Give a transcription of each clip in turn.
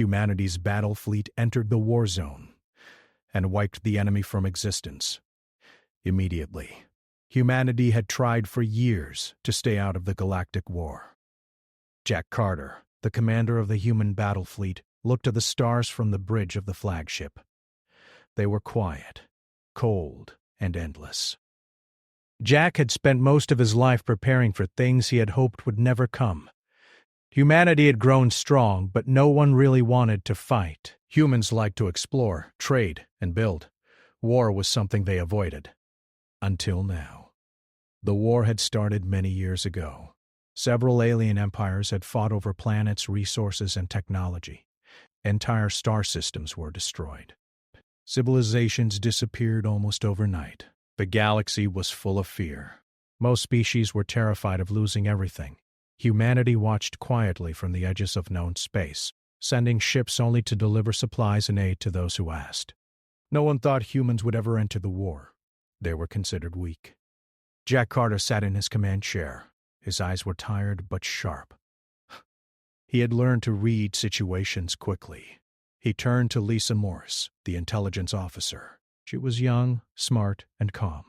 Humanity's battle fleet entered the war zone and wiped the enemy from existence. Immediately, humanity had tried for years to stay out of the Galactic War. Jack Carter, the commander of the human battle fleet, looked at the stars from the bridge of the flagship. They were quiet, cold, and endless. Jack had spent most of his life preparing for things he had hoped would never come. Humanity had grown strong, but no one really wanted to fight. Humans liked to explore, trade, and build. War was something they avoided. Until now. The war had started many years ago. Several alien empires had fought over planets, resources, and technology. Entire star systems were destroyed. Civilizations disappeared almost overnight. The galaxy was full of fear. Most species were terrified of losing everything. Humanity watched quietly from the edges of known space, sending ships only to deliver supplies and aid to those who asked. No one thought humans would ever enter the war. They were considered weak. Jack Carter sat in his command chair. His eyes were tired but sharp. He had learned to read situations quickly. He turned to Lisa Morse, the intelligence officer. She was young, smart, and calm.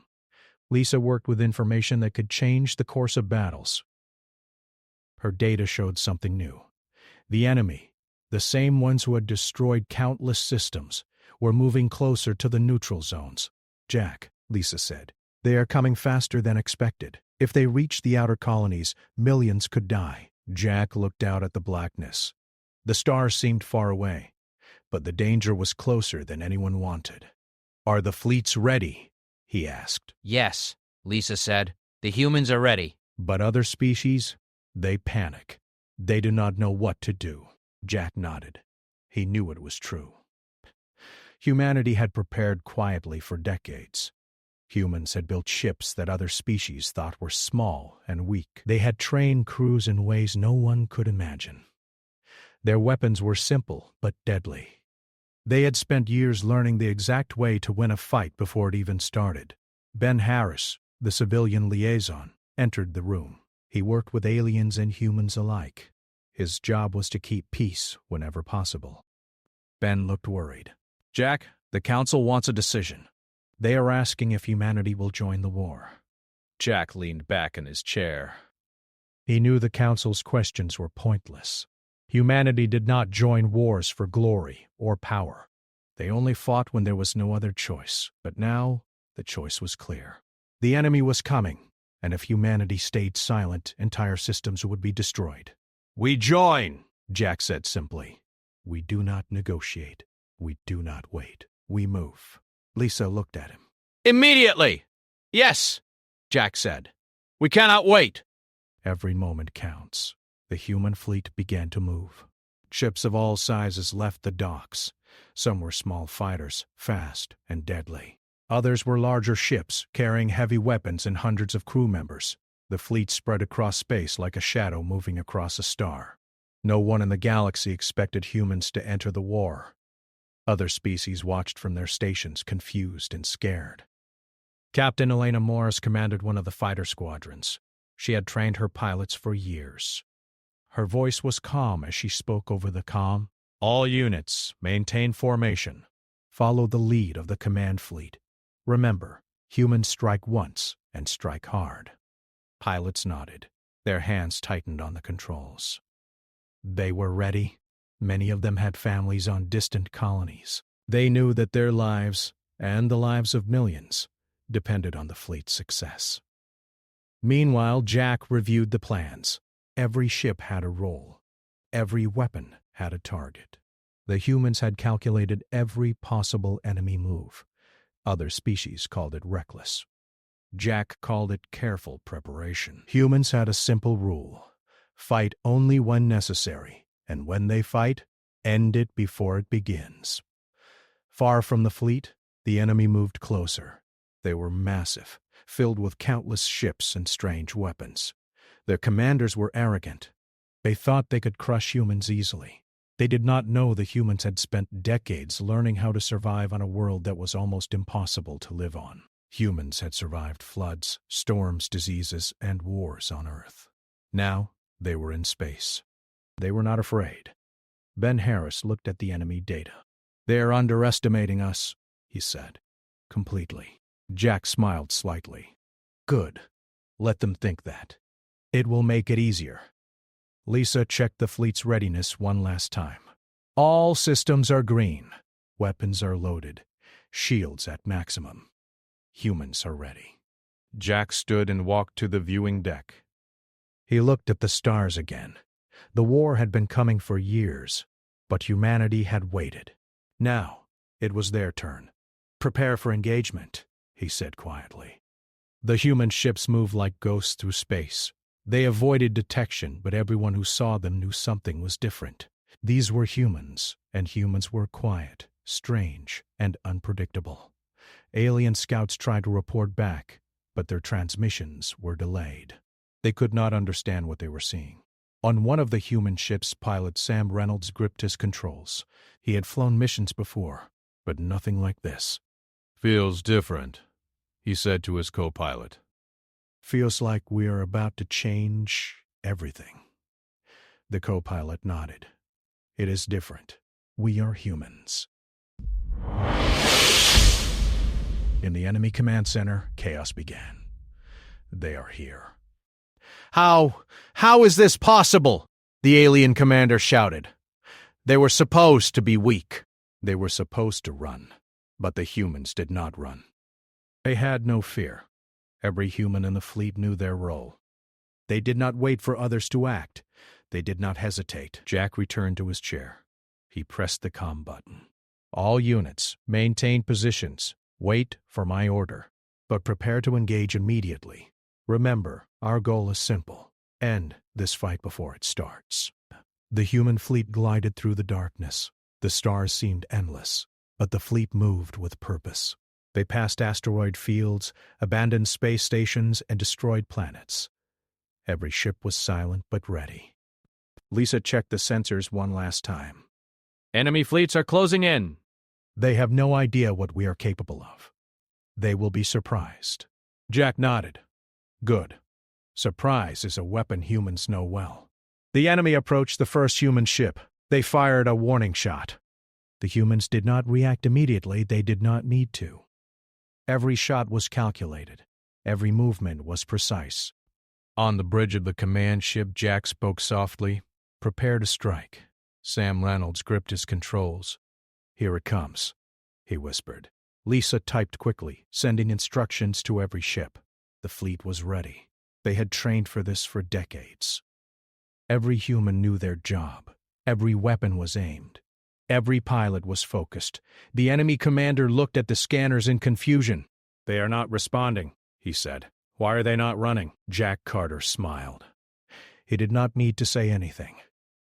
Lisa worked with information that could change the course of battles. Her data showed something new. The enemy, the same ones who had destroyed countless systems, were moving closer to the neutral zones. Jack, Lisa said, they are coming faster than expected. If they reach the outer colonies, millions could die. Jack looked out at the blackness. The stars seemed far away, but the danger was closer than anyone wanted. Are the fleets ready? He asked. Yes, Lisa said. The humans are ready. But other species? They panic. They do not know what to do. Jack nodded. He knew it was true. Humanity had prepared quietly for decades. Humans had built ships that other species thought were small and weak. They had trained crews in ways no one could imagine. Their weapons were simple but deadly. They had spent years learning the exact way to win a fight before it even started. Ben Harris, the civilian liaison, entered the room. He worked with aliens and humans alike. His job was to keep peace whenever possible. Ben looked worried. Jack, the Council wants a decision. They are asking if humanity will join the war. Jack leaned back in his chair. He knew the Council's questions were pointless. Humanity did not join wars for glory or power. They only fought when there was no other choice. But now, the choice was clear. The enemy was coming, and if humanity stayed silent, entire systems would be destroyed. We join, Jack said simply. We do not negotiate. We do not wait. We move. Lisa looked at him. Immediately! Yes, Jack said. We cannot wait. Every moment counts. The human fleet began to move. Ships of all sizes left the docks. Some were small fighters, fast and deadly. Others were larger ships, carrying heavy weapons and hundreds of crew members. The fleet spread across space like a shadow moving across a star. No one in the galaxy expected humans to enter the war. Other species watched from their stations, confused and scared. Captain Elena Morris commanded one of the fighter squadrons. She had trained her pilots for years. Her voice was calm as she spoke over the comm. All units, maintain formation. Follow the lead of the command fleet. Remember, humans strike once and strike hard. Pilots nodded. Their hands tightened on the controls. They were ready. Many of them had families on distant colonies. They knew that their lives, and the lives of millions, depended on the fleet's success. Meanwhile, Jack reviewed the plans. Every ship had a role. Every weapon had a target. The humans had calculated every possible enemy move. Other species called it reckless. Jack called it careful preparation. Humans had a simple rule. Fight only when necessary, and when they fight, end it before it begins. Far from the fleet, the enemy moved closer. They were massive, filled with countless ships and strange weapons. Their commanders were arrogant. They thought they could crush humans easily. They did not know the humans had spent decades learning how to survive on a world that was almost impossible to live on. Humans had survived floods, storms, diseases, and wars on Earth. Now, they were in space. They were not afraid. Ben Harris looked at the enemy data. "They are underestimating us," he said. "Completely." Jack smiled slightly. "Good. Let them think that. It will make it easier." Lisa checked the fleet's readiness one last time. "All systems are green. Weapons are loaded. Shields at maximum. Humans are ready." Jack stood and walked to the viewing deck. He looked at the stars again. The war had been coming for years, but humanity had waited. Now, it was their turn. "Prepare for engagement," he said quietly. The human ships moved like ghosts through space. They avoided detection, but everyone who saw them knew something was different. These were humans, and humans were quiet, strange, and unpredictable. Alien scouts tried to report back, but their transmissions were delayed. They could not understand what they were seeing. On one of the human ships, pilot Sam Reynolds gripped his controls. He had flown missions before, but nothing like this. "Feels different," he said to his co-pilot. "Feels like we are about to change everything." The co-pilot nodded. "It is different. We are humans." In the enemy command center, chaos began. "They are here." How is this possible?" the alien commander shouted. "They were supposed to be weak. They were supposed to run, but the humans did not run. They had no fear. Every human in the fleet knew their role. They did not wait for others to act. They did not hesitate." Jack returned to his chair. He pressed the comm button. "All units, maintain positions. Wait for my order, but prepare to engage immediately. Remember, our goal is simple. End this fight before it starts." The human fleet glided through the darkness. The stars seemed endless, but the fleet moved with purpose. They passed asteroid fields, abandoned space stations, and destroyed planets. Every ship was silent but ready. Lisa checked the sensors one last time. Enemy fleets are closing in. "They have no idea what we are capable of. They will be surprised." Jack nodded. "Good. Surprise is a weapon humans know well." The enemy approached the first human ship. They fired a warning shot. The humans did not react immediately. They did not need to. Every shot was calculated. Every movement was precise. On the bridge of the command ship, Jack spoke softly. "Prepare to strike." Sam Reynolds gripped his controls. "Here it comes," he whispered. Lisa typed quickly, sending instructions to every ship. The fleet was ready. They had trained for this for decades. Every human knew their job. Every weapon was aimed. Every pilot was focused. The enemy commander looked at the scanners in confusion. "They are not responding," he said. "Why are they not running?" Jack Carter smiled. He did not need to say anything.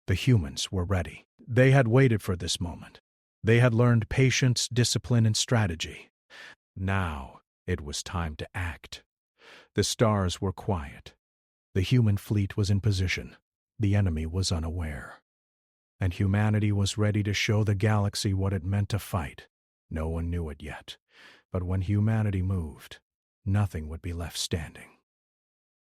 The humans were ready. They had waited for this moment. They had learned patience, discipline, and strategy. Now it was time to act. The stars were quiet. The human fleet was in position. The enemy was unaware. And humanity was ready to show the galaxy what it meant to fight. No one knew it yet, but when humanity moved, nothing would be left standing.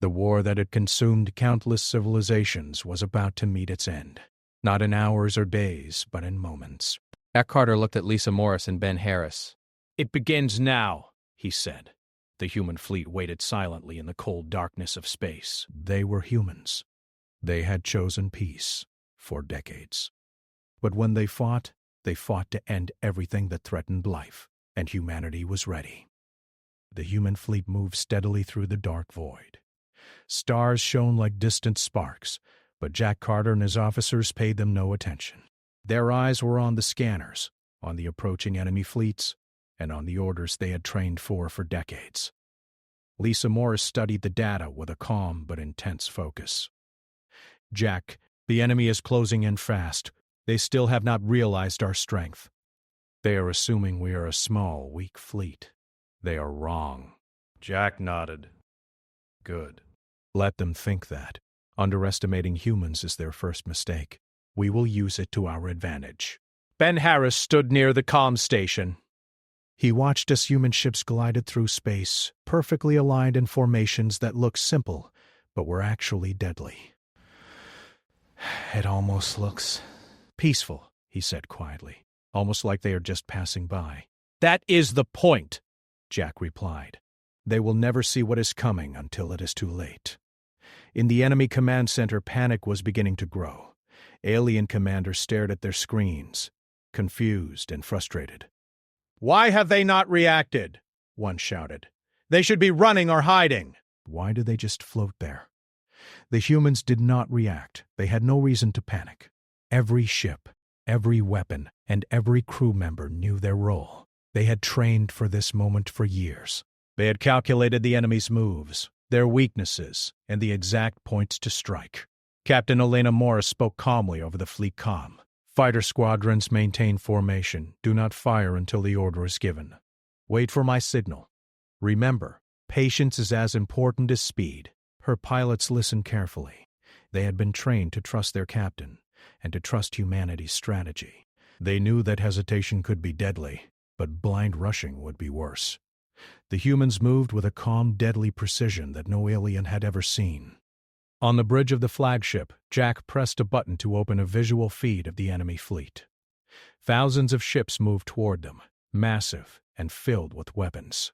The war that had consumed countless civilizations was about to meet its end, not in hours or days, but in moments. Jack Carter looked at Lisa Morris and Ben Harris. "It begins now," he said. The human fleet waited silently in the cold darkness of space. They were humans. They had chosen peace for decades. But when they fought to end everything that threatened life, and humanity was ready. The human fleet moved steadily through the dark void. Stars shone like distant sparks, but Jack Carter and his officers paid them no attention. Their eyes were on the scanners, on the approaching enemy fleets, and on the orders they had trained for decades. Lisa Morris studied the data with a calm but intense focus. "Jack, the enemy is closing in fast. They still have not realized our strength. They are assuming we are a small, weak fleet. They are wrong." Jack nodded. "Good. Let them think that. Underestimating humans is their first mistake. We will use it to our advantage." Ben Harris stood near the comm station. He watched as human ships glided through space, perfectly aligned in formations that looked simple, but were actually deadly. "It almost looks Peaceful, he said quietly, almost like they are just passing by. That is the point, Jack replied. They will never see what is coming until it is too late. In the enemy command center, panic was beginning to grow. Alien commanders stared at their screens, confused and frustrated. "Why have they not reacted?" one shouted. "They should be running or hiding." Why did they just float there? The humans did not react. They had no reason to panic. Every ship, every weapon, and every crew member knew their role. They had trained for this moment for years. They had calculated the enemy's moves, their weaknesses, and the exact points to strike. Captain Elena Morris spoke calmly over the fleet comm. "Fighter squadrons maintain formation. Do not fire until the order is given. Wait for my signal. Remember, patience is as important as speed." Her pilots listened carefully. They had been trained to trust their captain and to trust humanity's strategy. They knew that hesitation could be deadly, but blind rushing would be worse. The humans moved with a calm, deadly precision that no alien had ever seen. On the bridge of the flagship, Jack pressed a button to open a visual feed of the enemy fleet. Thousands of ships moved toward them, massive and filled with weapons.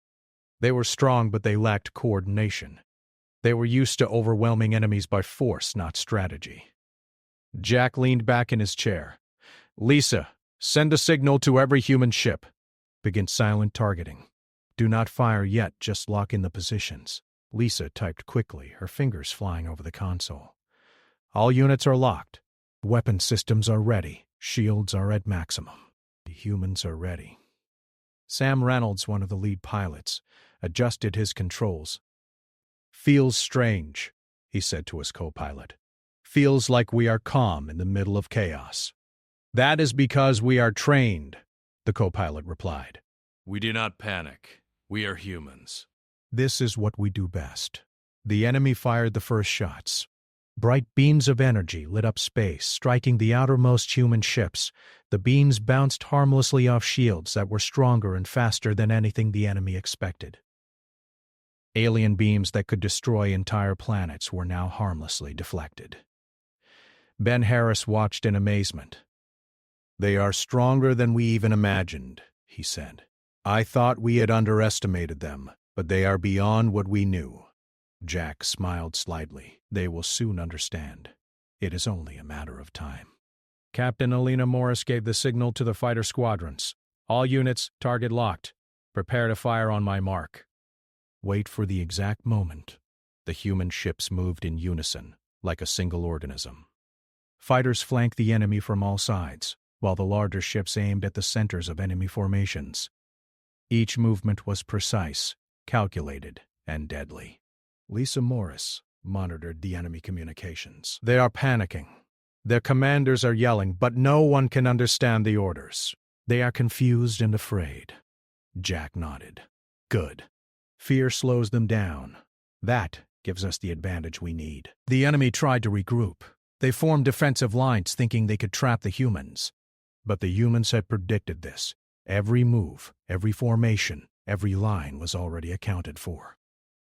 They were strong, but they lacked coordination. They were used to overwhelming enemies by force, not strategy. Jack leaned back in his chair. "Lisa, send a signal to every human ship. Begin silent targeting. Do not fire yet, just lock in the positions." Lisa typed quickly, her fingers flying over the console. "All units are locked. Weapon systems are ready. Shields are at maximum. The humans are ready." Sam Reynolds, one of the lead pilots, adjusted his controls. "Feels strange," he said to his co-pilot. "Feels like we are calm in the middle of chaos." "That is because we are trained," the co-pilot replied. We do not panic. We are humans. "This is what we do best." The enemy fired the first shots. Bright beams of energy lit up space, striking the outermost human ships. The beams bounced harmlessly off shields that were stronger and faster than anything the enemy expected. Alien beams that could destroy entire planets were now harmlessly deflected. Ben Harris watched in amazement. "They are stronger than we even imagined," he said. "I thought we had underestimated them, but they are beyond what we knew." Jack smiled slightly. "They will soon understand. It is only a matter of time." Captain Elena Morris gave the signal to the fighter squadrons. "All units, target locked. Prepare to fire on my mark." Wait for the exact moment. The human ships moved in unison, like a single organism. Fighters flanked the enemy from all sides, while the larger ships aimed at the centers of enemy formations. Each movement was precise, calculated, and deadly. Lisa Morris monitored the enemy communications. "They are panicking. Their commanders are yelling, but no one can understand the orders. They are confused and afraid." Jack nodded. "Good. Fear slows them down. That gives us the advantage we need." The enemy tried to regroup. They formed defensive lines thinking they could trap the humans. But the humans had predicted this. Every move, every formation, every line was already accounted for.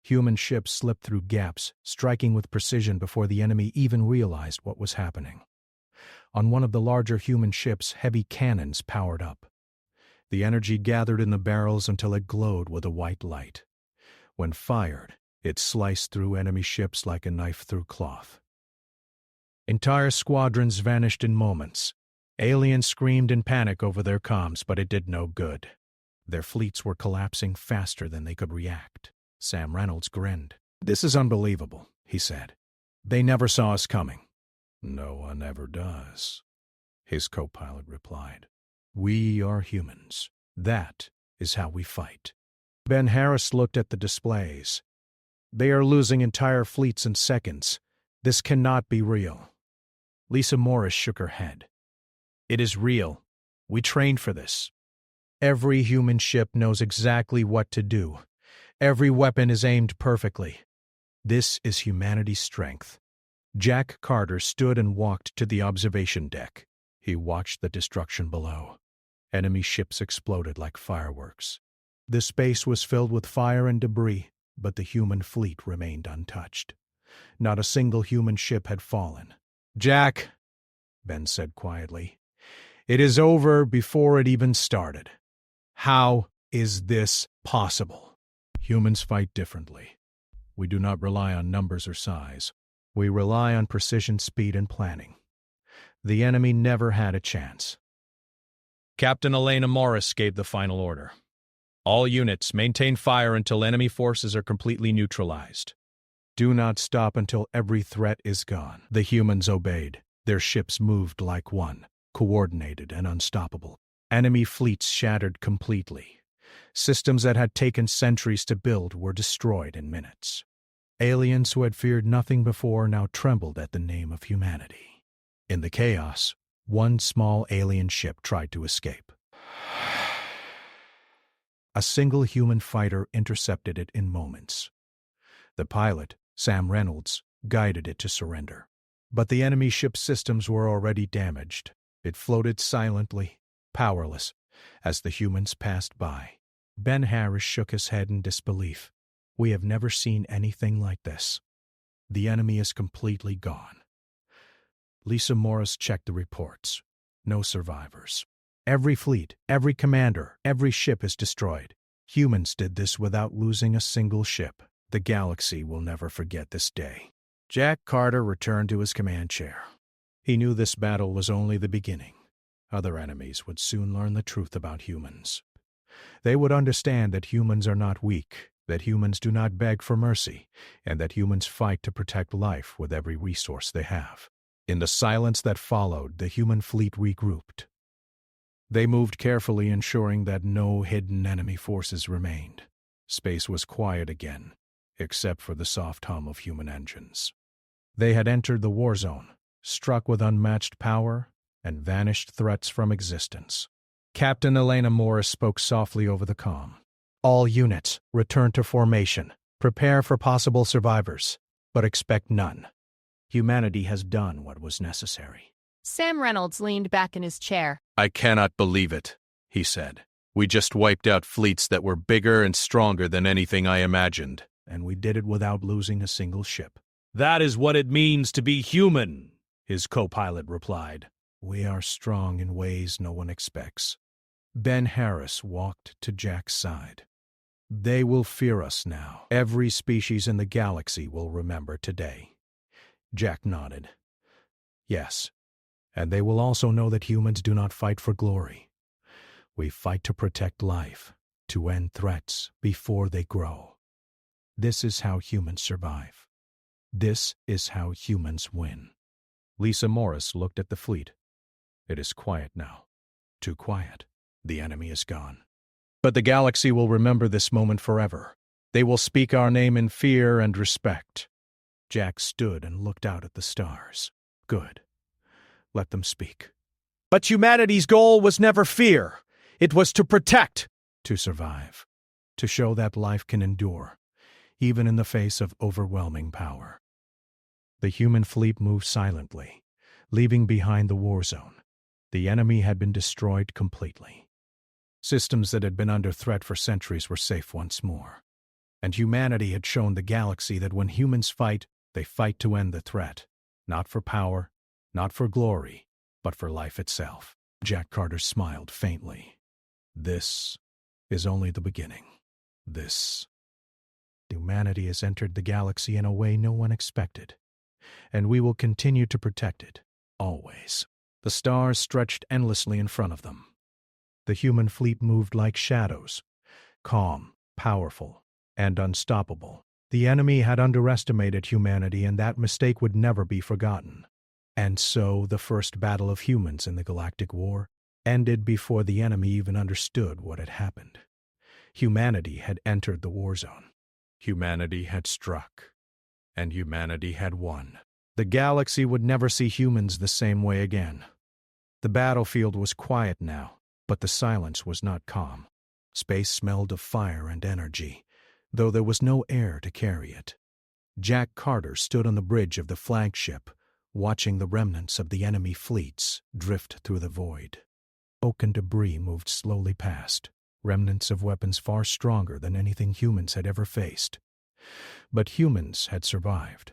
Human ships slipped through gaps, striking with precision before the enemy even realized what was happening. On one of the larger human ships, heavy cannons powered up. The energy gathered in the barrels until it glowed with a white light. When fired, it sliced through enemy ships like a knife through cloth. Entire squadrons vanished in moments. Aliens screamed in panic over their comms, but it did no good. Their fleets were collapsing faster than they could react. Sam Reynolds grinned. "This is unbelievable," he said. "They never saw us coming." "No one ever does," his co-pilot replied. "We are humans. That is how we fight." Ben Harris looked at the displays. "They are losing entire fleets in seconds. This cannot be real." Lisa Morris shook her head. "It is real. We trained for this. Every human ship knows exactly what to do. Every weapon is aimed perfectly. This is humanity's strength." Jack Carter stood and walked to the observation deck. He watched the destruction below. Enemy ships exploded like fireworks. The space was filled with fire and debris, but the human fleet remained untouched. Not a single human ship had fallen. "Jack," Ben said quietly, It is over before it even started. How is this possible? Humans fight differently. We do not rely on numbers or size. We rely on precision, speed, and planning. The enemy never had a chance. Captain Elena Morris gave the final order. All units maintain fire until enemy forces are completely neutralized. Do not stop until every threat is gone. The humans obeyed. Their ships moved like one, coordinated and unstoppable. Enemy fleets shattered completely. Systems that had taken centuries to build were destroyed in minutes. Aliens who had feared nothing before now trembled at the name of humanity. In the chaos, one small alien ship tried to escape. A single human fighter intercepted it in moments. The pilot, Sam Reynolds, guided it to surrender. But the enemy ship's systems were already damaged. It floated silently, powerless, as the humans passed by. Ben Harris shook his head in disbelief. We have never seen anything like this. The enemy is completely gone. Lisa Morris checked the reports. No survivors. Every fleet, every commander, every ship is destroyed. Humans did this without losing a single ship. The galaxy will never forget this day. Jack Carter returned to his command chair. He knew this battle was only the beginning. Other enemies would soon learn the truth about humans. They would understand that humans are not weak, that humans do not beg for mercy, and that humans fight to protect life with every resource they have. In the silence that followed, the human fleet regrouped. They moved carefully, ensuring that no hidden enemy forces remained. Space was quiet again, except for the soft hum of human engines. They had entered the war zone, struck with unmatched power, and vanished threats from existence. Captain Elena Morris spoke softly over the comm. All units, return to formation. Prepare for possible survivors, but expect none. Humanity has done what was necessary. Sam Reynolds leaned back in his chair. I cannot believe it, he said. We just wiped out fleets that were bigger and stronger than anything I imagined. And we did it without losing a single ship. That is what it means to be human, his co-pilot replied. We are strong in ways no one expects. Ben Harris walked to Jack's side. They will fear us now. Every species in the galaxy will remember today. Jack nodded. Yes, and they will also know that humans do not fight for glory. We fight to protect life, to end threats before they grow. This is how humans survive. This is how humans win. Lisa Morris looked at the fleet. It is quiet now. Too quiet. The enemy is gone. But the galaxy will remember this moment forever. They will speak our name in fear and respect. Jack stood and looked out at the stars. Good. Let them speak. But humanity's goal was never fear. It was to protect, to survive, to show that life can endure, even in the face of overwhelming power. The human fleet moved silently, leaving behind the war zone. The enemy had been destroyed completely. Systems that had been under threat for centuries were safe once more. And humanity had shown the galaxy that when humans fight, they fight to end the threat. Not for power, not for glory, but for life itself. Jack Carter smiled faintly. This is only the beginning. Humanity has entered the galaxy in a way no one expected, and we will continue to protect it, always. The stars stretched endlessly in front of them. The human fleet moved like shadows, calm, powerful, and unstoppable. The enemy had underestimated humanity, and that mistake would never be forgotten. And so the first battle of humans in the Galactic War ended before the enemy even understood what had happened. Humanity had entered the war zone. Humanity had struck, and humanity had won. The galaxy would never see humans the same way again. The battlefield was quiet now, but the silence was not calm. Space smelled of fire and energy, though there was no air to carry it. Jack Carter stood on the bridge of the flagship, watching the remnants of the enemy fleets drift through the void. Smoke and debris moved slowly past, remnants of weapons far stronger than anything humans had ever faced. But humans had survived.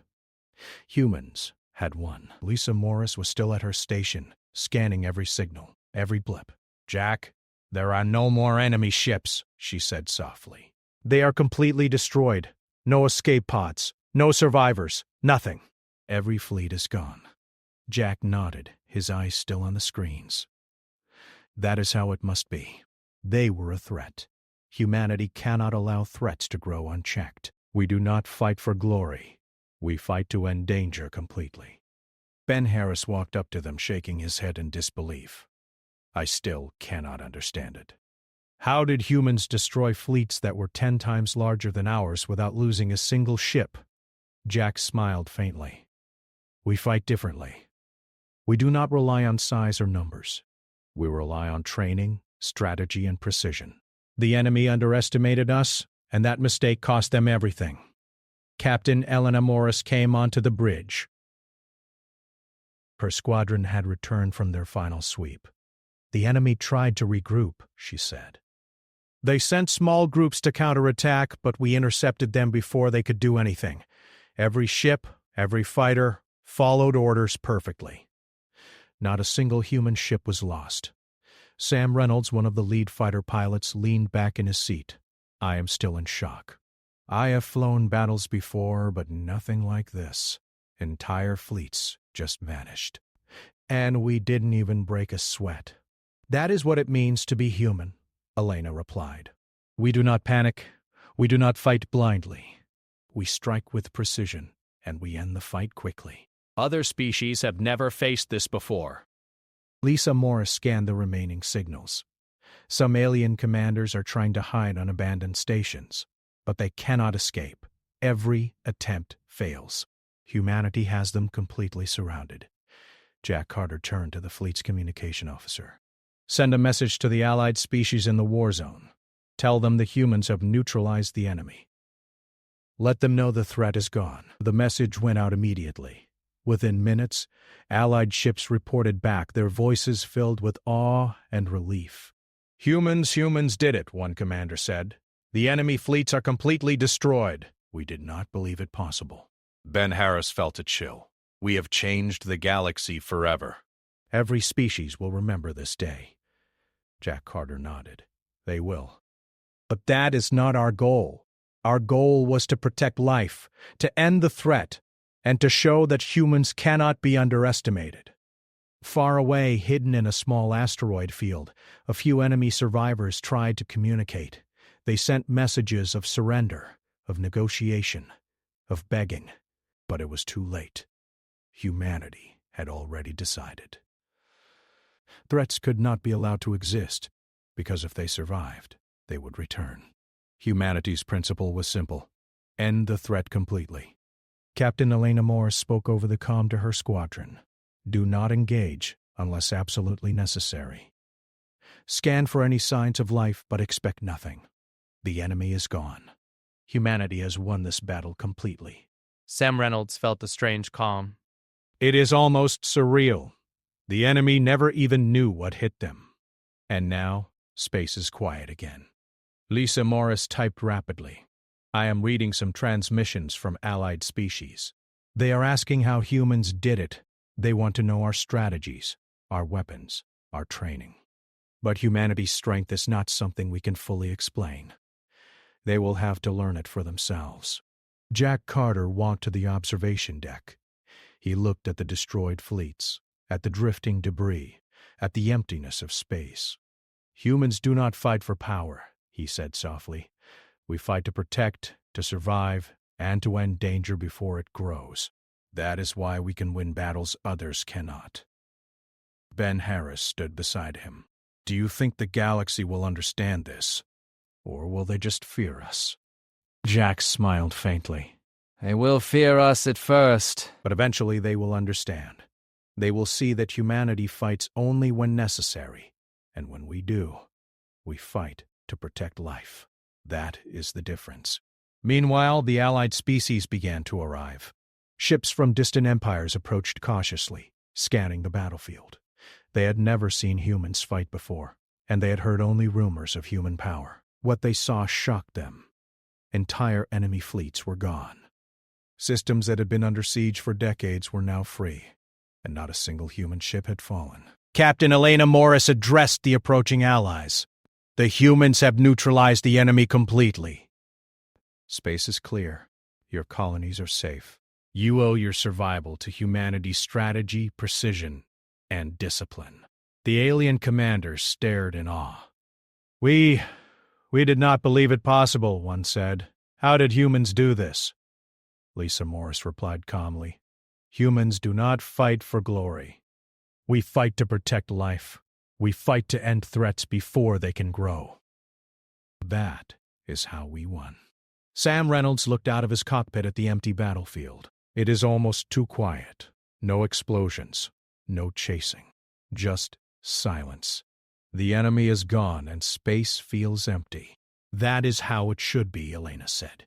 Humans had won. Lisa Morris was still at her station, scanning every signal. every blip. "Jack, there are no more enemy ships," she said softly. "They are completely destroyed. No escape pods, no survivors, nothing. Every fleet is gone." Jack nodded, his eyes still on the screens. "That is how it must be. They were a threat. Humanity cannot allow threats to grow unchecked. We do not fight for glory. We fight to end danger completely." Ben Harris walked up to them, shaking his head in disbelief. "I still cannot understand it. How did humans destroy fleets that were 10 times larger than ours without losing a single ship?" Jack smiled faintly. "We fight differently. We do not rely on size or numbers. We rely on training, strategy, and precision. The enemy underestimated us, and that mistake cost them everything. Captain Elena Morris came onto the bridge. Her squadron had returned from their final sweep. The enemy tried to regroup, she said. They sent small groups to counterattack, but we intercepted them before they could do anything. Every ship, every fighter, followed orders perfectly. Not a single human ship was lost. Sam Reynolds, one of the lead fighter pilots, leaned back in his seat. "I am still in shock. I have flown battles before, but nothing like this. Entire fleets just vanished. And we didn't even break a sweat." "That is what it means to be human," Elena replied. "We do not panic. We do not fight blindly. We strike with precision, and we end the fight quickly. Other species have never faced this before." Lisa Morris scanned the remaining signals. Some alien commanders are trying to hide on abandoned stations, but they cannot escape. Every attempt fails. Humanity has them completely surrounded. Jack Carter turned to the fleet's communication officer. "Send a message to the allied species in the war zone. Tell them the humans have neutralized the enemy. Let them know the threat is gone." The message went out immediately. Within minutes, Allied ships reported back, their voices filled with awe and relief. Humans did it," one commander said. "The enemy fleets are completely destroyed." We did not believe it possible. Ben Harris felt a chill. "We have changed the galaxy forever." "Every species will remember this day." Jack Carter nodded. "They will. But that is not our goal. Our goal was to protect life, to end the threat, and to show that humans cannot be underestimated." Far away, hidden in a small asteroid field, a few enemy survivors tried to communicate. They sent messages of surrender, of negotiation, of begging, but it was too late. Humanity had already decided. Threats could not be allowed to exist, because if they survived, they would return. Humanity's principle was simple: end the threat completely. Captain Elena Morris spoke over the comm to her squadron. "Do not engage unless absolutely necessary. Scan for any signs of life, but expect nothing. The enemy is gone. Humanity has won this battle completely." Sam Reynolds felt a strange calm. "It is almost surreal. The enemy never even knew what hit them. And now, space is quiet again." Lisa Morris typed rapidly. "I am reading some transmissions from allied species. They are asking how humans did it. They want to know our strategies, our weapons, our training. But humanity's strength is not something we can fully explain. They will have to learn it for themselves." Jack Carter walked to the observation deck. He looked at the destroyed fleets, at the drifting debris, at the emptiness of space. "Humans do not fight for power," he said softly. "We fight to protect, to survive, and to end danger before it grows. That is why we can win battles others cannot." Ben Harris stood beside him. "Do you think the galaxy will understand this? Or will they just fear us?" Jack smiled faintly. "They will fear us at first. "But eventually they will understand. They will see that humanity fights only when necessary, and when we do, we fight to protect life. That is the difference." Meanwhile, the allied species began to arrive. Ships from distant empires approached cautiously, scanning the battlefield. They had never seen humans fight before, and they had heard only rumors of human power. What they saw shocked them. Entire enemy fleets were gone. Systems that had been under siege for decades were now free, and not a single human ship had fallen. Captain Elena Morris addressed the approaching allies. The humans have neutralized the enemy completely. Space is clear. Your colonies are safe. You owe your survival to humanity's strategy, precision, and discipline. The alien commanders stared in awe. We did not believe it possible, one said. How did humans do this? Lisa Morris replied calmly. Humans do not fight for glory. We fight to protect life. We fight to end threats before they can grow. That is how we won. Sam Reynolds looked out of his cockpit at the empty battlefield. It is almost too quiet. No explosions. No chasing. Just silence. The enemy is gone and space feels empty. That is how it should be, Elena said.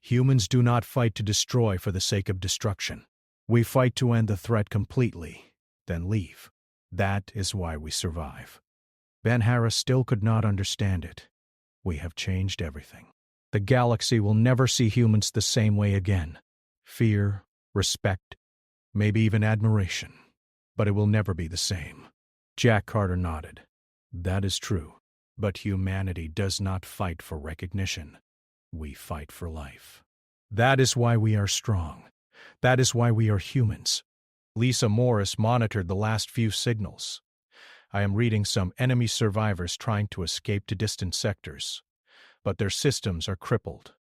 Humans do not fight to destroy for the sake of destruction. We fight to end the threat completely, then leave. That is why we survive. Ben Harris still could not understand it. We have changed everything. The galaxy will never see humans the same way again. Fear, respect, maybe even admiration. But it will never be the same. Jack Carter nodded. That is true. But humanity does not fight for recognition. We fight for life. That is why we are strong. That is why we are humans. Lisa Morris monitored the last few signals. I am reading some enemy survivors trying to escape to distant sectors. But their systems are crippled.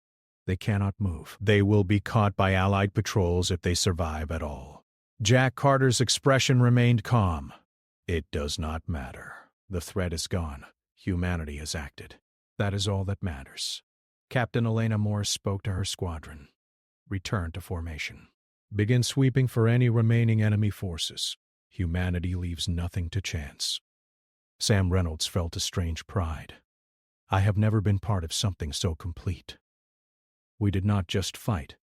They cannot move. They will be caught by Allied patrols if they survive at all. Jack Carter's expression remained calm. It does not matter. The threat is gone. Humanity has acted. That is all that matters. Captain Elena Morris spoke to her squadron. Return to formation. Begin sweeping for any remaining enemy forces. Humanity leaves nothing to chance. Sam Reynolds felt a strange pride. I have never been part of something so complete. We did not just fight.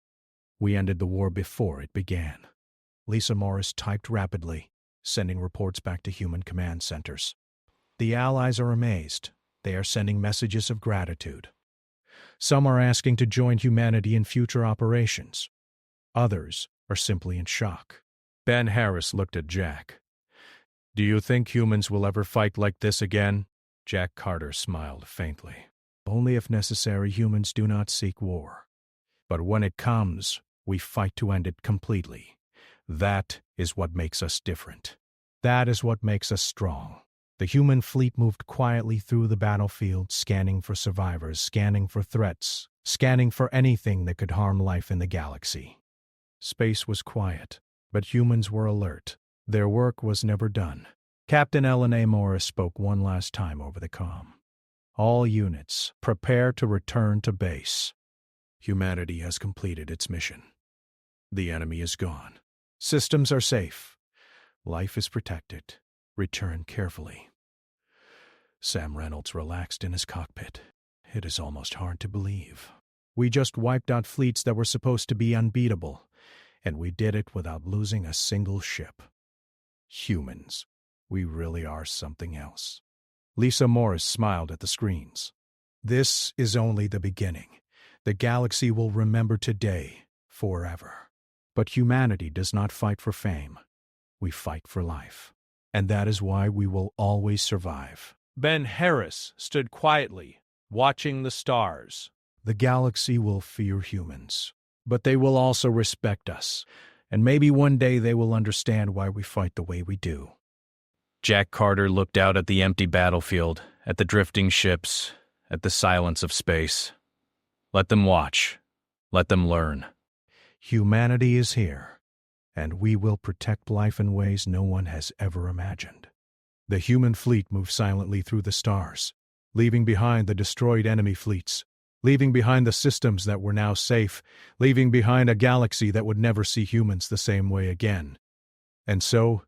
We ended the war before it began. Lisa Morris typed rapidly, sending reports back to human command centers. The Allies are amazed. They are sending messages of gratitude. Some are asking to join humanity in future operations. Others are simply in shock. Ben Harris looked at Jack. Do you think humans will ever fight like this again? Jack Carter smiled faintly. Only if necessary, humans do not seek war. But when it comes, we fight to end it completely. That is what makes us different. That is what makes us strong. The human fleet moved quietly through the battlefield, scanning for survivors, scanning for threats, scanning for anything that could harm life in the galaxy. Space was quiet, but humans were alert. Their work was never done. Captain Elena Morris spoke one last time over the comm. All units, prepare to return to base. Humanity has completed its mission. The enemy is gone. Systems are safe. Life is protected. Return carefully. Sam Reynolds relaxed in his cockpit. It is almost hard to believe. We just wiped out fleets that were supposed to be unbeatable, and we did it without losing a single ship. Humans. We really are something else. Lisa Morris smiled at the screens. This is only the beginning. The galaxy will remember today forever. But humanity does not fight for fame. We fight for life. And that is why we will always survive. Ben Harris stood quietly, watching the stars. The galaxy will fear humans, but they will also respect us. And maybe one day they will understand why we fight the way we do. Jack Carter looked out at the empty battlefield, at the drifting ships, at the silence of space. Let them watch. Let them learn. Humanity is here, and we will protect life in ways no one has ever imagined. The human fleet moved silently through the stars, leaving behind the destroyed enemy fleets, leaving behind the systems that were now safe, leaving behind a galaxy that would never see humans the same way again. And so,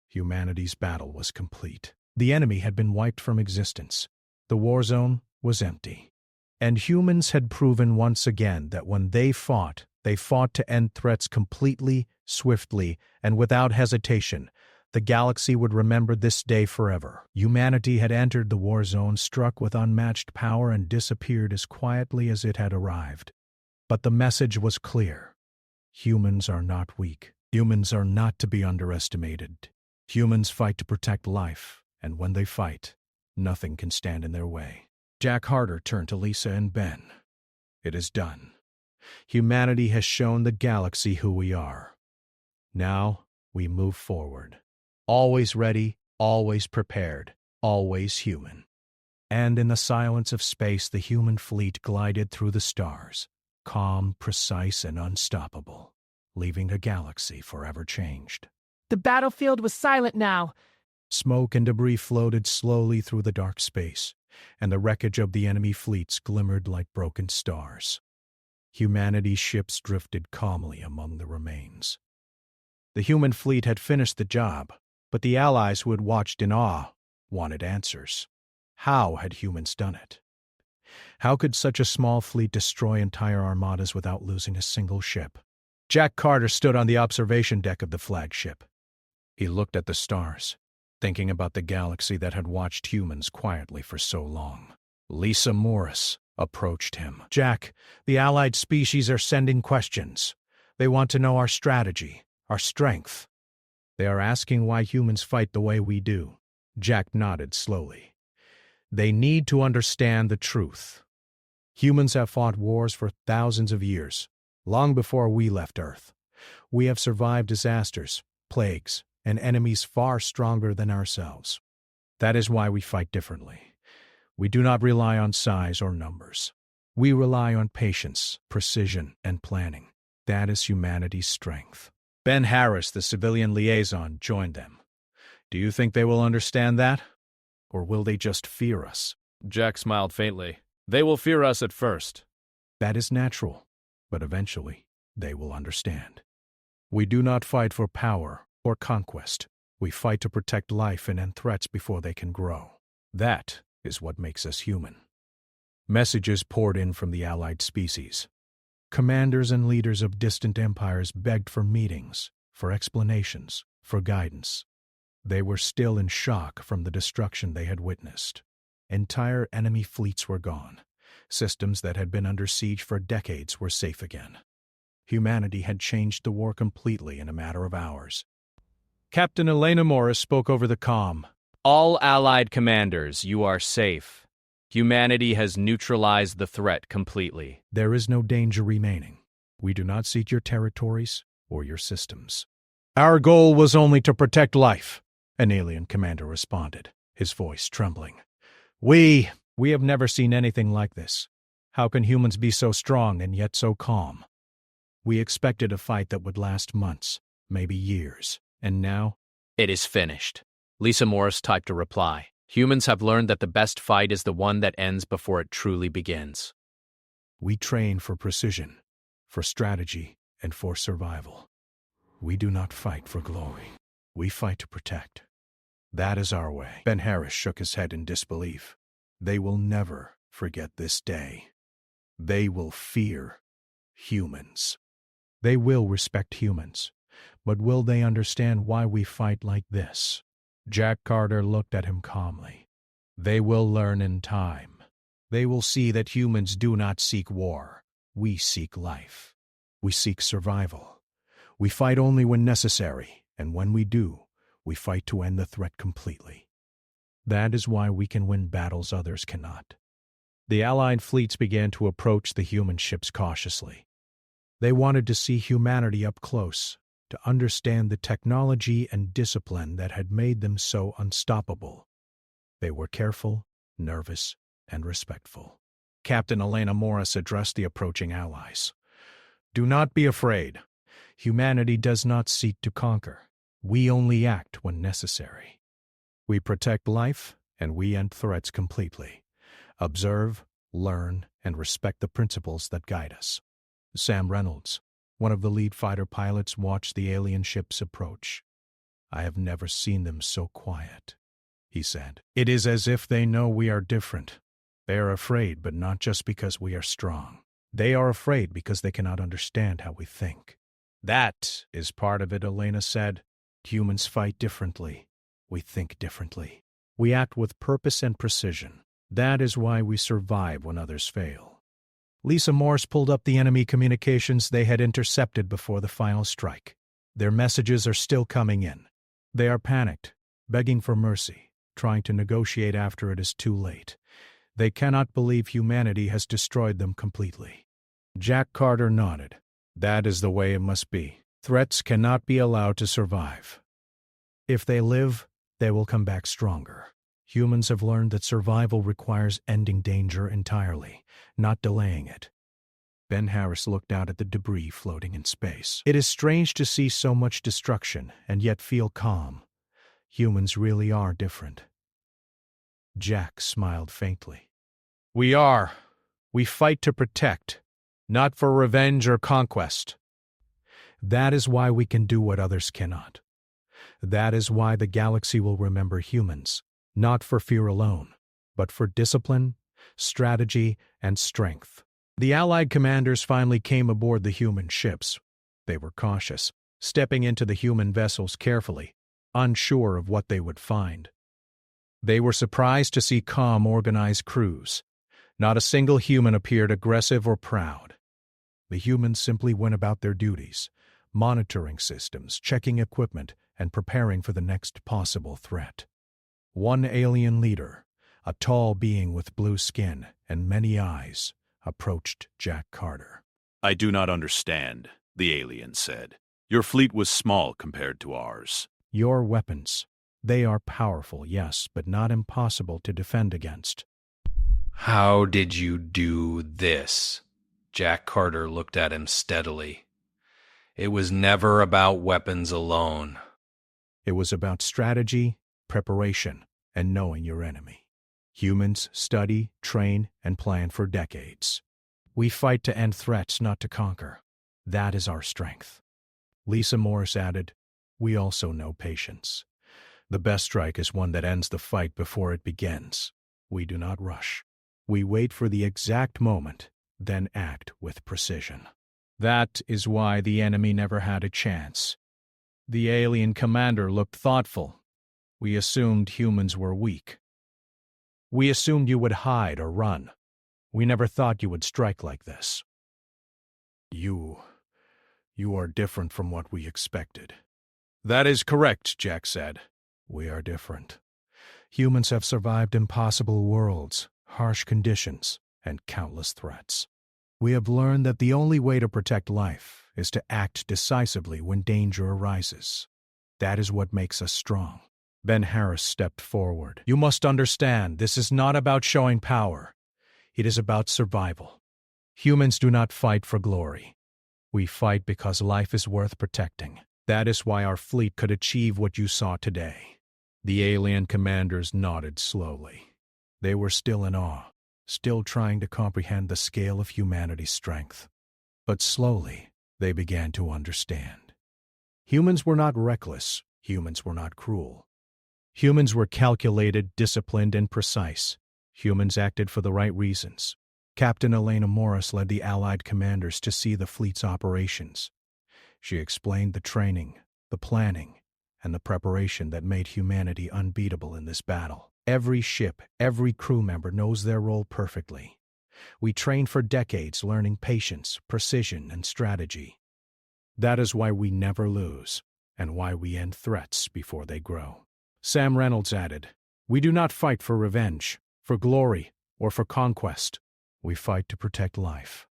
humanity's battle was complete. The enemy had been wiped from existence. The war zone was empty. And humans had proven once again that when they fought to end threats completely, swiftly, and without hesitation. The galaxy would remember this day forever. Humanity had entered the war zone, struck with unmatched power, and disappeared as quietly as it had arrived. But the message was clear. Humans are not weak. Humans are not to be underestimated. Humans fight to protect life, and when they fight, nothing can stand in their way. Jack Harder turned to Lisa and Ben. It is done. Humanity has shown the galaxy who we are. Now we move forward. Always ready, always prepared, always human. And in the silence of space, the human fleet glided through the stars, calm, precise, and unstoppable, leaving a galaxy forever changed. The battlefield was silent now. Smoke and debris floated slowly through the dark space, and the wreckage of the enemy fleets glimmered like broken stars. Humanity's ships drifted calmly among the remains. The human fleet had finished the job, but the allies who had watched in awe wanted answers. How had humans done it? How could such a small fleet destroy entire armadas without losing a single ship? Jack Carter stood on the observation deck of the flagship. He looked at the stars, thinking about the galaxy that had watched humans quietly for so long. Lisa Morris approached him. Jack, the allied species are sending questions. They want to know our strategy, our strength. They are asking why humans fight the way we do. Jack nodded slowly. They need to understand the truth. Humans have fought wars for thousands of years, long before we left Earth. We have survived disasters, plagues, and enemies far stronger than ourselves. That is why we fight differently. We do not rely on size or numbers. We rely on patience, precision, and planning. That is humanity's strength. Ben Harris, the civilian liaison, joined them. Do you think they will understand that? Or will they just fear us? Jack smiled faintly. They will fear us at first. That is natural, but eventually they will understand. We do not fight for power or conquest. We fight to protect life and end threats before they can grow. That is what makes us human. Messages poured in from the allied species. Commanders and leaders of distant empires begged for meetings, for explanations, for guidance. They were still in shock from the destruction they had witnessed. Entire enemy fleets were gone. Systems that had been under siege for decades were safe again. Humanity had changed the war completely in a matter of hours. Captain Elena Morris spoke over the comm. All Allied commanders, you are safe. Humanity has neutralized the threat completely. There is no danger remaining. We do not seek your territories or your systems. Our goal was only to protect life, an alien commander responded, his voice trembling. We have never seen anything like this. How can humans be so strong and yet so calm? We expected a fight that would last months, maybe years, and now? It is finished. Lisa Morris typed a reply. Humans have learned that the best fight is the one that ends before it truly begins. We train for precision, for strategy, and for survival. We do not fight for glory. We fight to protect. That is our way. Ben Harris shook his head in disbelief. They will never forget this day. They will fear humans. They will respect humans, but will they understand why we fight like this? Jack Carter looked at him calmly. They will learn in time. They will see that humans do not seek war. We seek life. We seek survival. We fight only when necessary, and when we do, we fight to end the threat completely. That is why we can win battles others cannot. The Allied fleets began to approach the human ships cautiously. They wanted to see humanity up close, to understand the technology and discipline that had made them so unstoppable. They were careful, nervous, and respectful. Captain Elena Morris addressed the approaching allies. Do not be afraid. Humanity does not seek to conquer. We only act when necessary. We protect life, and we end threats completely. Observe, learn, and respect the principles that guide us. Sam Reynolds, one of the lead fighter pilots, watched the alien ships approach. I have never seen them so quiet, he said. It is as if they know we are different. They are afraid, but not just because we are strong. They are afraid because they cannot understand how we think. That is part of it, Elena said. Humans fight differently. We think differently. We act with purpose and precision. That is why we survive when others fail. Lisa Morse pulled up the enemy communications they had intercepted before the final strike. Their messages are still coming in. They are panicked, begging for mercy, trying to negotiate after it is too late. They cannot believe humanity has destroyed them completely. Jack Carter nodded. That is the way it must be. Threats cannot be allowed to survive. If they live, they will come back stronger. Humans have learned that survival requires ending danger entirely, not delaying it. Ben Harris looked out at the debris floating in space. It is strange to see so much destruction and yet feel calm. Humans really are different. Jack smiled faintly. We are. We fight to protect, not for revenge or conquest. That is why we can do what others cannot. That is why the galaxy will remember humans, not for fear alone, but for discipline, strategy, and strength. The Allied commanders finally came aboard the human ships. They were cautious, stepping into the human vessels carefully, unsure of what they would find. They were surprised to see calm, organized crews. Not a single human appeared aggressive or proud. The humans simply went about their duties, monitoring systems, checking equipment, and preparing for the next possible threat. One alien leader, a tall being with blue skin and many eyes, approached Jack Carter. I do not understand, the alien said. Your fleet was small compared to ours. Your weapons. They are powerful, yes, but not impossible to defend against. How did you do this? Jack Carter looked at him steadily. It was never about weapons alone. It was about strategy, preparation, and knowing your enemy. Humans study, train, and plan for decades. We fight to end threats, not to conquer. That is our strength. Lisa Morris added, we also know patience. The best strike is one that ends the fight before it begins. We do not rush. We wait for the exact moment, then act with precision. That is why the enemy never had a chance. The alien commander looked thoughtful. We assumed humans were weak. We assumed you would hide or run. We never thought you would strike like this. You are different from what we expected. That is correct, Jack said. We are different. Humans have survived impossible worlds, harsh conditions, and countless threats. We have learned that the only way to protect life is to act decisively when danger arises. That is what makes us strong. Ben Harris stepped forward. You must understand, this is not about showing power. It is about survival. Humans do not fight for glory. We fight because life is worth protecting. That is why our fleet could achieve what you saw today. The alien commanders nodded slowly. They were still in awe, still trying to comprehend the scale of humanity's strength. But slowly, they began to understand. Humans were not reckless. Humans were not cruel. Humans were calculated, disciplined, and precise. Humans acted for the right reasons. Captain Elena Morris led the Allied commanders to see the fleet's operations. She explained the training, the planning, and the preparation that made humanity unbeatable in this battle. Every ship, every crew member knows their role perfectly. We trained for decades learning patience, precision, and strategy. That is why we never lose, and why we end threats before they grow. Sam Reynolds added, we do not fight for revenge, for glory, or for conquest. We fight to protect life.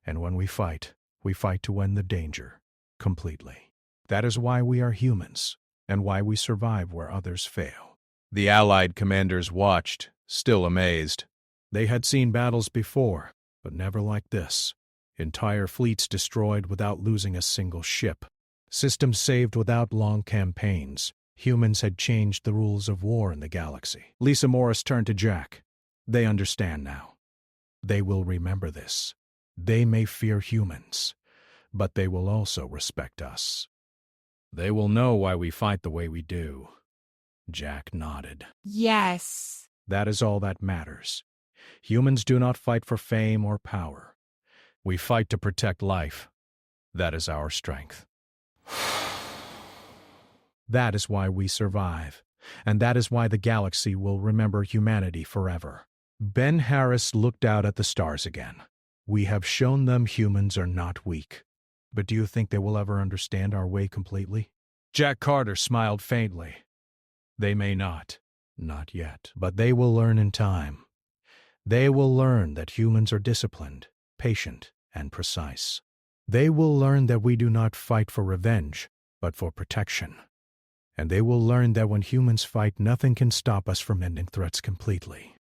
And when we fight to end the danger, completely. That is why we are humans, and why we survive where others fail. The Allied commanders watched, still amazed. They had seen battles before, but never like this. Entire fleets destroyed without losing a single ship. Systems saved without long campaigns. Humans had changed the rules of war in the galaxy. Lisa Morris turned to Jack. They understand now. They will remember this. They may fear humans, but they will also respect us. They will know why we fight the way we do. Jack nodded. Yes. That is all that matters. Humans do not fight for fame or power. We fight to protect life. That is our strength. That is why we survive, and that is why the galaxy will remember humanity forever. Ben Harris looked out at the stars again. We have shown them humans are not weak. But do you think they will ever understand our way completely? Jack Carter smiled faintly. They may not. Not yet. But they will learn in time. They will learn that humans are disciplined, patient, and precise. They will learn that we do not fight for revenge, but for protection. And they will learn that when humans fight, nothing can stop us from ending threats completely.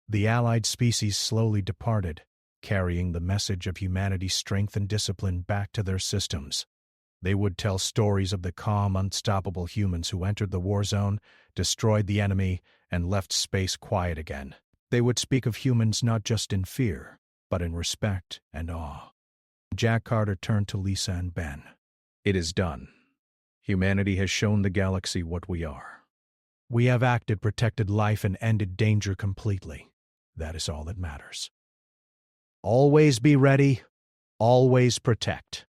The allied species slowly departed, carrying the message of humanity's strength and discipline back to their systems. They would tell stories of the calm, unstoppable humans who entered the war zone, destroyed the enemy, and left space quiet again. They would speak of humans not just in fear, but in respect and awe. Jack Carter turned to Lisa and Ben. It is done. Humanity has shown the galaxy what we are. We have acted, protected life, and ended danger completely. That is all that matters. Always be ready. Always protect.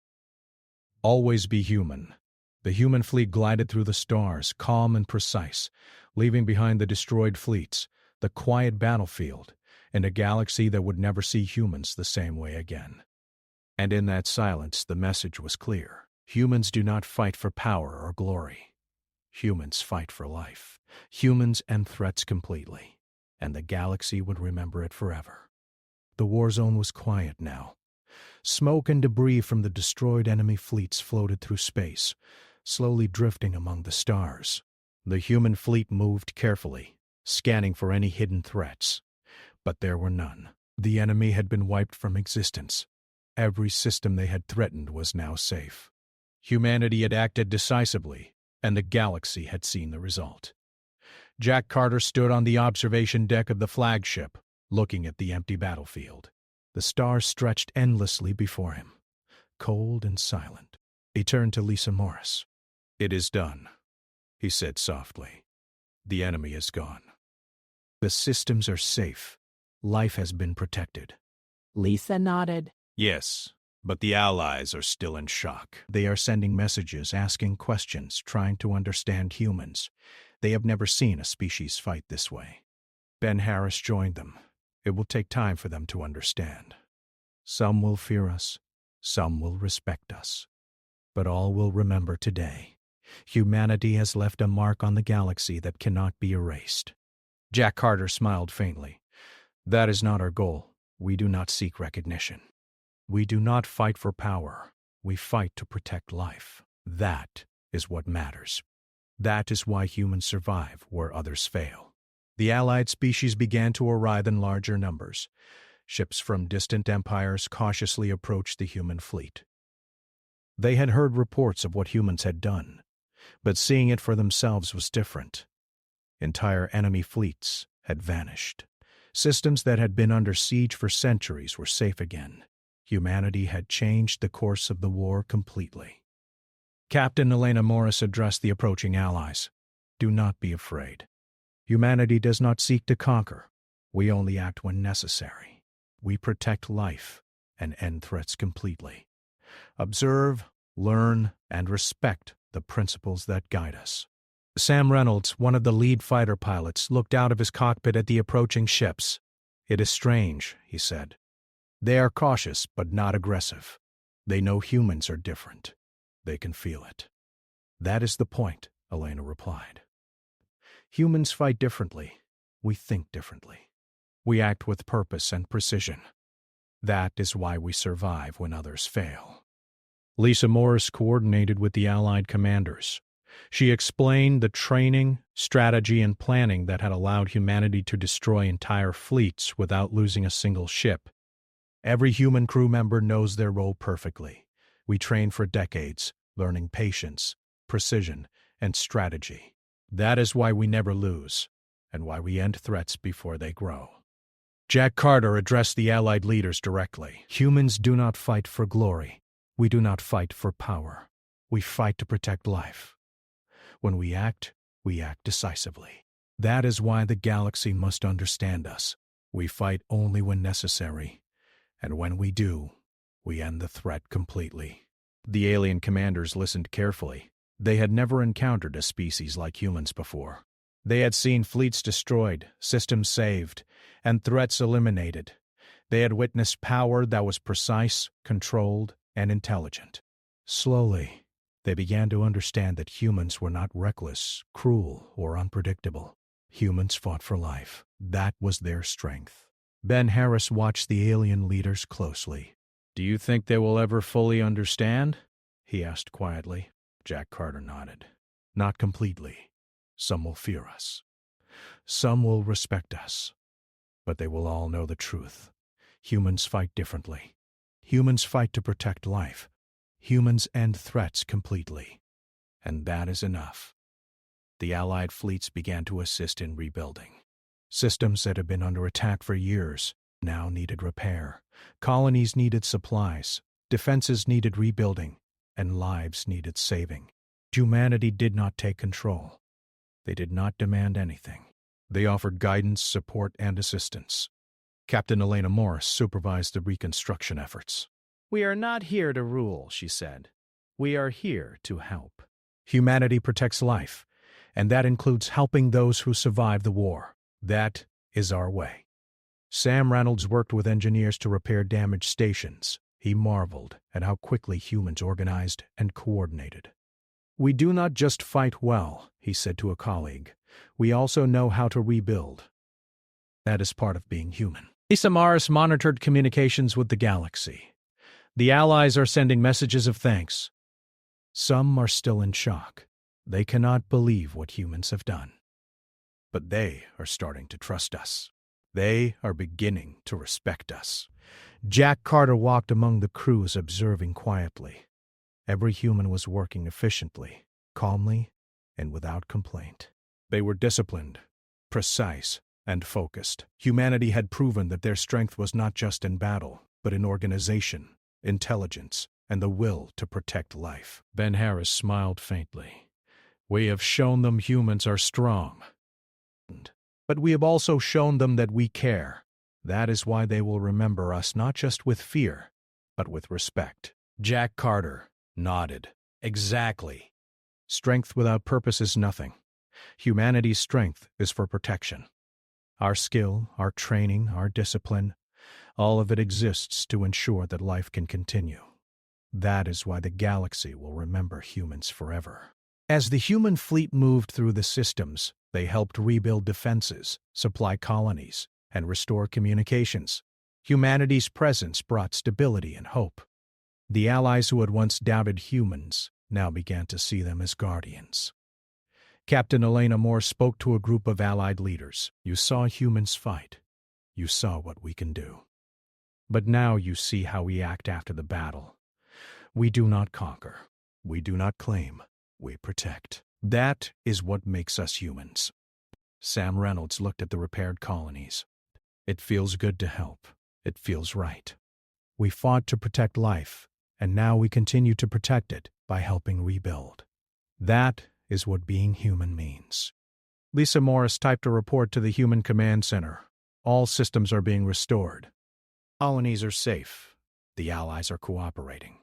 Always be human. The human fleet glided through the stars, calm and precise, leaving behind the destroyed fleets, the quiet battlefield, and a galaxy that would never see humans the same way again. And in that silence, the message was clear. Humans do not fight for power or glory. Humans fight for life. Humans end threats completely, and the galaxy would remember it forever. The war zone was quiet now. Smoke and debris from the destroyed enemy fleets floated through space, slowly drifting among the stars. The human fleet moved carefully, scanning for any hidden threats. But there were none. The enemy had been wiped from existence. Every system they had threatened was now safe. Humanity had acted decisively, and the galaxy had seen the result. Jack Carter stood on the observation deck of the flagship, looking at the empty battlefield. The stars stretched endlessly before him, cold and silent. He turned to Lisa Morris. "It is done," he said softly. "The enemy is gone. The systems are safe. Life has been protected." Lisa nodded. "Yes, but the Allies are still in shock. They are sending messages, asking questions, trying to understand humans. They have never seen a species fight this way." Ben Harris joined them. "It will take time for them to understand. Some will fear us, some will respect us. But all will remember today. Humanity has left a mark on the galaxy that cannot be erased." Jack Carter smiled faintly. "That is not our goal. We do not seek recognition. We do not fight for power. We fight to protect life. That is what matters. That is why humans survive where others fail." The allied species began to arrive in larger numbers. Ships from distant empires cautiously approached the human fleet. They had heard reports of what humans had done, but seeing it for themselves was different. Entire enemy fleets had vanished. Systems that had been under siege for centuries were safe again. Humanity had changed the course of the war completely. Captain Elena Morris addressed the approaching allies. "Do not be afraid. Humanity does not seek to conquer. We only act when necessary. We protect life and end threats completely. Observe, learn, and respect the principles that guide us." Sam Reynolds, one of the lead fighter pilots, looked out of his cockpit at the approaching ships. "It is strange," he said. "They are cautious but not aggressive. They know humans are different. They can feel it." "That is the point," Elena replied. "Humans fight differently. We think differently. We act with purpose and precision. That is why we survive when others fail." Lisa Morris coordinated with the Allied commanders. She explained the training, strategy, and planning that had allowed humanity to destroy entire fleets without losing a single ship. "Every human crew member knows their role perfectly. We train for decades, learning patience, precision, and strategy. That is why we never lose, and why we end threats before they grow." Jack Carter addressed the Allied leaders directly. "Humans do not fight for glory. We do not fight for power. We fight to protect life. When we act decisively. That is why the galaxy must understand us. We fight only when necessary, and when we do, we end the threat completely." The alien commanders listened carefully. They had never encountered a species like humans before. They had seen fleets destroyed, systems saved, and threats eliminated. They had witnessed power that was precise, controlled, and intelligent. Slowly, They began to understand that humans were not reckless, cruel, or unpredictable. Humans fought for life. That was their strength. Ben Harris watched the alien leaders closely. Do you think they will ever fully understand? He asked quietly. Jack Carter nodded. Not completely. Some will fear us. Some will respect us. But they will all know the truth. Humans fight differently. Humans fight to protect life. Humans end threats completely. And that is enough. The Allied fleets began to assist in rebuilding. Systems that had been under attack for years now needed repair. Colonies needed supplies. Defenses needed rebuilding. And lives needed saving. Humanity did not take control. They did not demand anything. They offered guidance, support, and assistance. Captain Elena Morris supervised the reconstruction efforts. We are not here to rule, she said. We are here to help. Humanity protects life, and that includes helping those who survive the war. That is our way. Sam Reynolds worked with engineers to repair damaged stations. He marveled at how quickly humans organized and coordinated. We do not just fight well, he said to a colleague. We also know how to rebuild. That is part of being human. Lisa Morris monitored communications with the galaxy. The Allies are sending messages of thanks. Some are still in shock. They cannot believe what humans have done. But they are starting to trust us. They are beginning to respect us. Jack Carter walked among the crews, observing quietly. Every human was working efficiently, calmly, and without complaint. They were disciplined, precise, and focused. Humanity had proven that their strength was not just in battle, but in organization, intelligence, and the will to protect life. Ben Harris smiled faintly. We have shown them humans are strong. But we have also shown them that we care. That is why they will remember us not just with fear, but with respect. Jack Carter nodded. Exactly. Strength without purpose is nothing. Humanity's strength is for protection. Our skill, our training, our discipline, all of it exists to ensure that life can continue. That is why the galaxy will remember humans forever. As the human fleet moved through the systems, they helped rebuild defenses, supply colonies, and restore communications. Humanity's presence brought stability and hope. The allies who had once doubted humans now began to see them as guardians. Captain Elena Moore spoke to a group of Allied leaders. You saw humans fight. You saw what we can do. But now you see how we act after the battle. We do not conquer. We do not claim. We protect. That is what makes us humans. Sam Reynolds looked at the repaired colonies. It feels good to help. It feels right. We fought to protect life, and now we continue to protect it by helping rebuild. That is what being human means. Lisa Morris typed a report to the Human Command Center. All systems are being restored. Colonies are safe. The Allies are cooperating.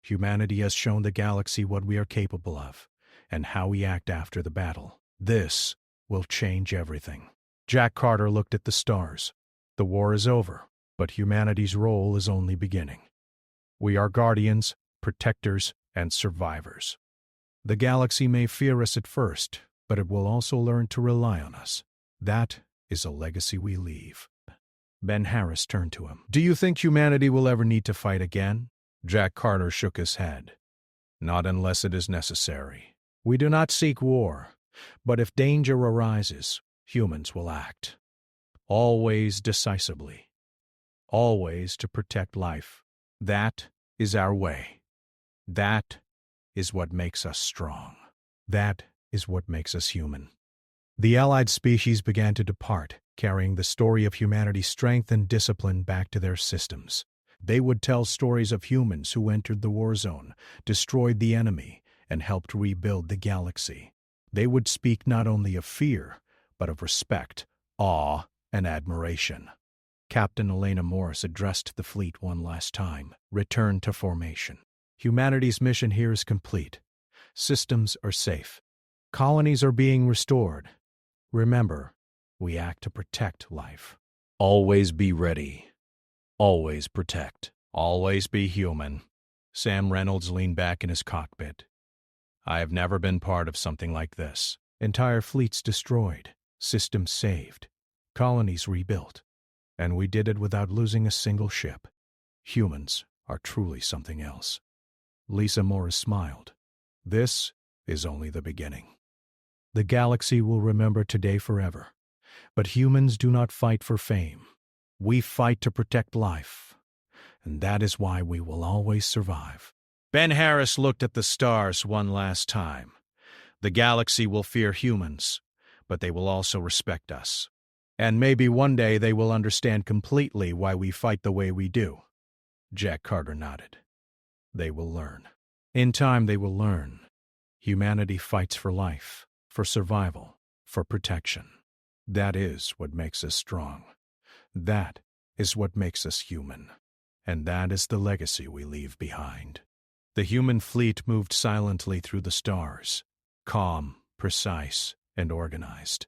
Humanity has shown the galaxy what we are capable of, and how we act after the battle. This will change everything. Jack Carter looked at the stars. The war is over, but humanity's role is only beginning. We are guardians, protectors, and survivors. The galaxy may fear us at first, but it will also learn to rely on us. That is a legacy we leave. Ben Harris turned to him. Do you think humanity will ever need to fight again? Jack Carter shook his head. Not unless it is necessary. We do not seek war, but if danger arises, humans will act. Always decisively. Always to protect life. That is our way. That is what makes us strong. That is what makes us human. The Allied species began to depart, carrying the story of humanity's strength and discipline back to their systems. They would tell stories of humans who entered the war zone, destroyed the enemy, and helped rebuild the galaxy. They would speak not only of fear, but of respect, awe, and admiration. Captain Elena Morris addressed the fleet one last time. Return to formation. Humanity's mission here is complete. Systems are safe. Colonies are being restored. Remember, we act to protect life. Always be ready. Always protect. Always be human. Sam Reynolds leaned back in his cockpit. I have never been part of something like this. Entire fleets destroyed, systems saved, colonies rebuilt, and we did it without losing a single ship. Humans are truly something else. Lisa Morris smiled. This is only the beginning. The galaxy will remember today forever. But humans do not fight for fame. We fight to protect life. And that is why we will always survive. Ben Harris looked at the stars one last time. The galaxy will fear humans, but they will also respect us. And maybe one day they will understand completely why we fight the way we do. Jack Carter nodded. They will learn. In time they will learn. Humanity fights for life, for survival, for protection. That is what makes us strong. That is what makes us human. And that is the legacy we leave behind. The human fleet moved silently through the stars, calm, precise, and organized.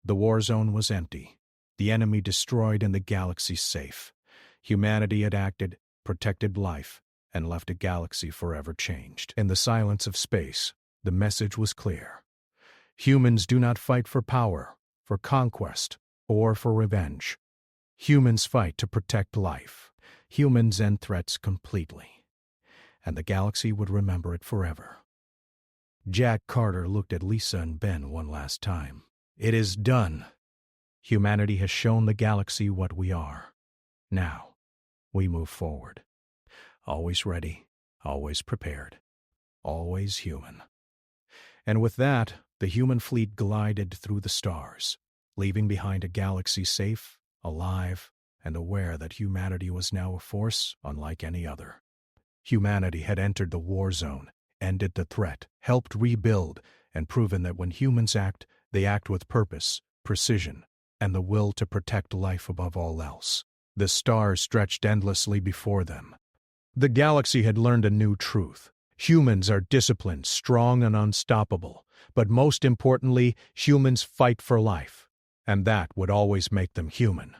The war zone was empty, the enemy destroyed and the galaxy safe. Humanity had acted, protected life, and left a galaxy forever changed. In the silence of space, the message was clear. Humans do not fight for power, for conquest, or for revenge. Humans fight to protect life. Humans end threats completely. And the galaxy would remember it forever. Jack Carter looked at Lisa and Ben one last time. It is done. Humanity has shown the galaxy what we are. Now, we move forward. Always ready, always prepared, always human. And with that, the human fleet glided through the stars, leaving behind a galaxy safe, alive, and aware that humanity was now a force unlike any other. Humanity had entered the war zone, ended the threat, helped rebuild, and proven that when humans act, they act with purpose, precision, and the will to protect life above all else. The stars stretched endlessly before them. The galaxy had learned a new truth. Humans are disciplined, strong, and unstoppable. But most importantly, humans fight for life. And that would always make them human.